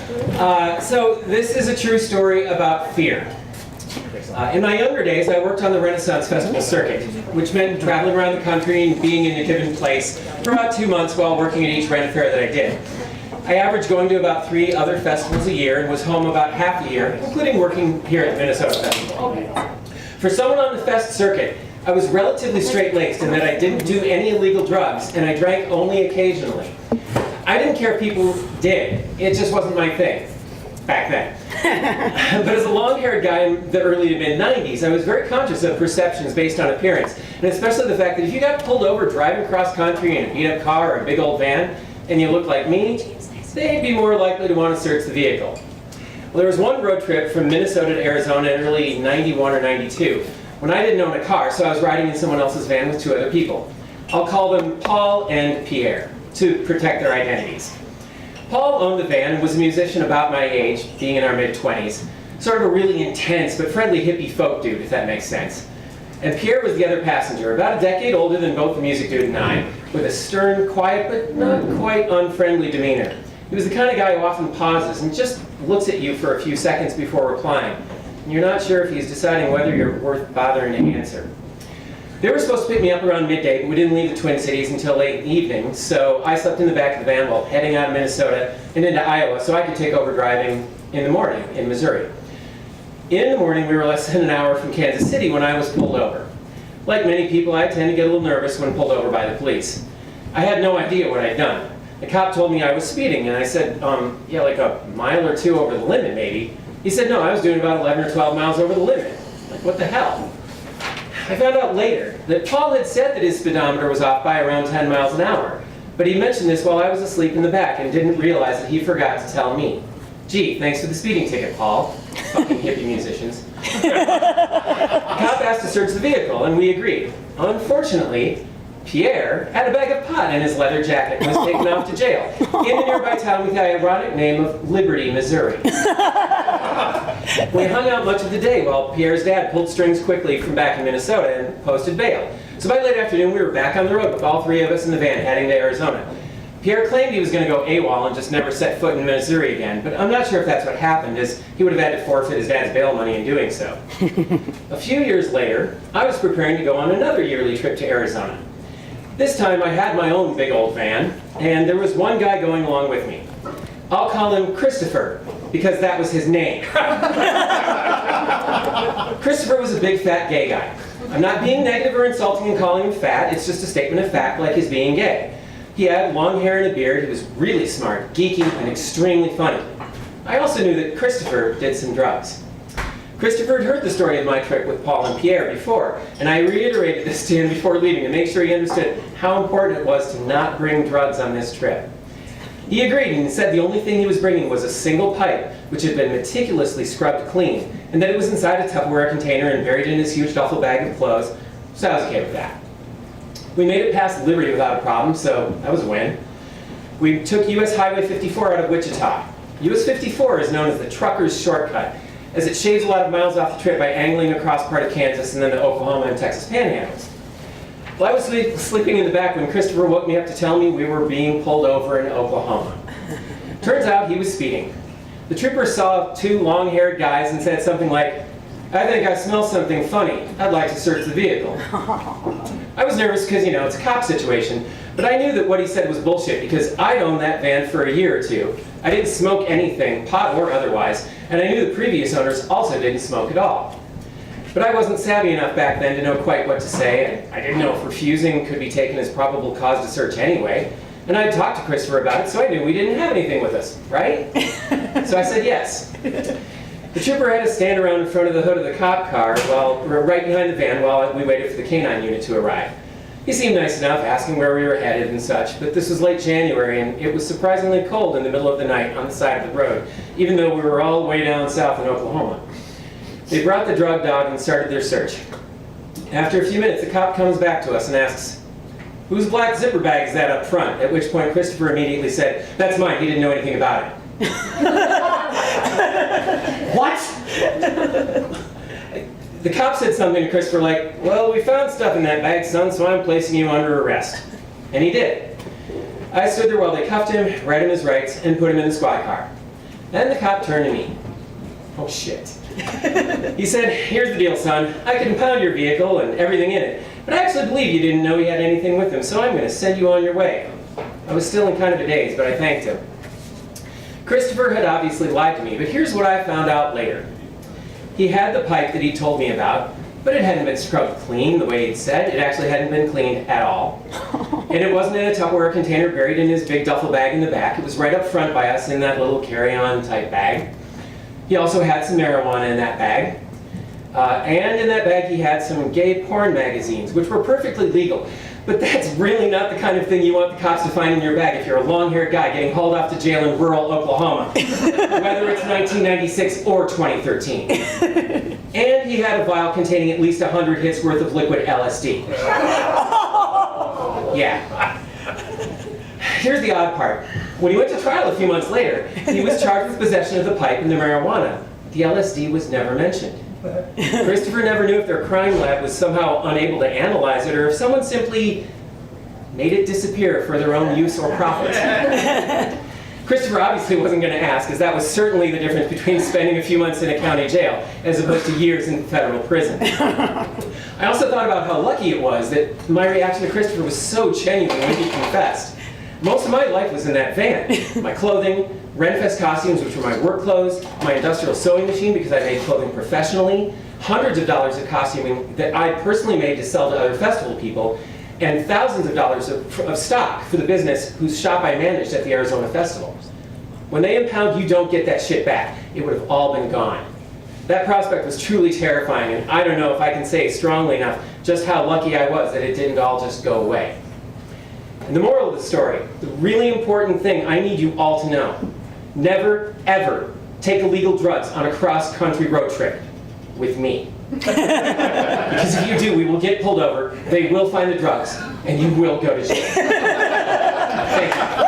So this is a true story about fear. In my younger days, I worked on the Renaissance Festival circuit, which meant traveling around the country and being in a given place for about 2 months while working at each Ren Fair that I did. I averaged going to about 3 other festivals a year and was home about half a year, including working here at the Minnesota Festival. For someone on the fest circuit, I was relatively straight-laced in that I didn't do any illegal drugs and I drank only occasionally. I didn't care if people did, it just wasn't my thing back then. But as a long-haired guy in the early to mid-90s, I was very conscious of perceptions based on appearance, and especially the fact that if you got pulled over driving cross-country in a beat-up car or a big old van, and you looked like me, they'd be more likely to want to search the vehicle. Well, there was one road trip from Minnesota to Arizona in early 91 or 92, when I didn't own a car, so I was riding in someone else's van with 2 other people. I'll call them Paul and Pierre, to protect their identities. Paul owned the van and was a musician about my age, being in our mid-20s. Sort of a really intense but friendly hippie folk dude, if that makes sense. And Pierre was the other passenger, about a decade older than both the music dude and I, with a stern, quiet, but not quite unfriendly demeanor. He was the kind of guy who often pauses and just looks at you for a few seconds before replying. And you're not sure if he's deciding whether you're worth bothering to answer. They were supposed to pick me up around midday, but we didn't leave the Twin Cities until late evening, so I slept in the back of the van while heading out of Minnesota and into Iowa so I could take over driving in the morning in Missouri. In the morning, we were less than an hour from Kansas City when I was pulled over. Like many people, I tend to get a little nervous when pulled over by the police. I had no idea what I'd done. The cop told me I was speeding, and I said, yeah, like a mile or 2 over the limit, maybe. He said, no, I was doing about 11 or 12 miles over the limit. Like, what the hell? I found out later that Paul had said that his speedometer was off by around 10 miles an hour, but he mentioned this while I was asleep in the back and didn't realize that he forgot to tell me. Gee, thanks for the speeding ticket, Paul. Fucking hippie musicians. The cop asked to search the vehicle, and we agreed. Unfortunately, Pierre had a bag of pot in his leather jacket and was taken off to jail in a nearby town with the ironic name of Liberty, Missouri. We hung out much of the day while Pierre's dad pulled strings quickly from back in Minnesota and posted bail. So by late afternoon, we were back on the road with all 3 of us in the van heading to Arizona. Pierre claimed he was going to go AWOL and just never set foot in Missouri again, but I'm not sure if that's what happened, as he would have had to forfeit his dad's bail money in doing so. A few years later, I was preparing to go on another yearly trip to Arizona. This time I had my own big old van, and there was one guy going along with me. I'll call him Christopher, because that was his name. Christopher was a big fat gay guy. I'm not being negative or insulting in calling him fat, it's just a statement of fact like his being gay. He had long hair and a beard, he was really smart, geeky, and extremely funny. I also knew that Christopher did some drugs. Christopher had heard the story of my trip with Paul and Pierre before, and I reiterated this to him before leaving to make sure he understood how important it was to not bring drugs on this trip. He agreed and said the only thing he was bringing was a single pipe, which had been meticulously scrubbed clean, and that it was inside a Tupperware container and buried in his huge duffel bag of clothes, so I was okay with that. We made it past Liberty without a problem, so that was a win. We took US Highway 54 out of Wichita. US 54 is known as the trucker's shortcut, as it shaves a lot of miles off the trip by angling across part of Kansas and then the Oklahoma and Texas panhandles. Well, I was sleeping in the back when Christopher woke me up to tell me we were being pulled over in Oklahoma. Turns out he was speeding. The trooper saw 2 long-haired guys and said something like, I think I smell something funny. I'd like to search the vehicle. I was nervous because, you know, it's a cop situation, but I knew that what he said was bullshit because I'd owned that van for a year or 2. I didn't smoke anything, pot or otherwise, and I knew the previous owners also didn't smoke at all. But I wasn't savvy enough back then to know quite what to say, and I didn't know if refusing could be taken as probable cause to search anyway. And I'd talked to Christopher about it, so I knew we didn't have anything with us, right? So I said yes. The trooper had us stand around in front of the hood of the cop car right behind the van while we waited for the canine unit to arrive. He seemed nice enough, asking where we were headed and such, but this was late January and it was surprisingly cold in the middle of the night on the side of the road, even though we were all way down south in Oklahoma. They brought the drug dog and started their search. After a few minutes, the cop comes back to us and asks, "Whose black zipper bag is that up front?" At which point Christopher immediately said, "That's mine, he didn't know anything about it." What? The cop said something to Christopher like, "Well, we found stuff in that bag, son, so I'm placing you under arrest." And he did. I stood there while they cuffed him, read him his rights, and put him in the squad car. Then the cop turned to me. Oh shit. He said, here's the deal, son. I can impound your vehicle and everything in it, but I actually believe you didn't know he had anything with him, so I'm going to send you on your way. I was still in kind of a daze, but I thanked him. Christopher had obviously lied to me, but here's what I found out later. He had the pipe that he told me about, but it hadn't been scrubbed clean the way he'd said. It actually hadn't been cleaned at all. And it wasn't in a Tupperware container buried in his big duffel bag in the back. It was right up front by us in that little carry-on type bag. He also had some marijuana in that bag. And in that bag he had some gay porn magazines, which were perfectly legal. But that's really not the kind of thing you want the cops to find in your bag if you're a long-haired guy getting hauled off to jail in rural Oklahoma, whether it's 1996 or 2013. And he had a vial containing at least 100 hits worth of liquid LSD. Yeah. Here's the odd part. When he went to trial a few months later, he was charged with possession of the pipe and the marijuana. The LSD was never mentioned. Christopher never knew if their crime lab was somehow unable to analyze it or if someone simply made it disappear for their own use or profit. Christopher obviously wasn't going to ask, as that was certainly the difference between spending a few months in a county jail as opposed to years in federal prison. I also thought about how lucky it was that my reaction to Christopher was so genuine when he confessed. Most of my life was in that van. My clothing, Renfest costumes, which were my work clothes, my industrial sewing machine because I made clothing professionally, hundreds of dollars of costuming that I personally made to sell to other festival people, and thousands of dollars of stock for the business whose shop I managed at the Arizona Festival. When they impound, you don't get that shit back. It would have all been gone. That prospect was truly terrifying, and I don't know if I can say strongly enough just how lucky I was that it didn't all just go away. And the moral of the story, the really important thing I need you all to know, never, ever take illegal drugs on a cross-country road trip with me. Because if you do, we will get pulled over, they will find the drugs, and you will go to jail. Thank you.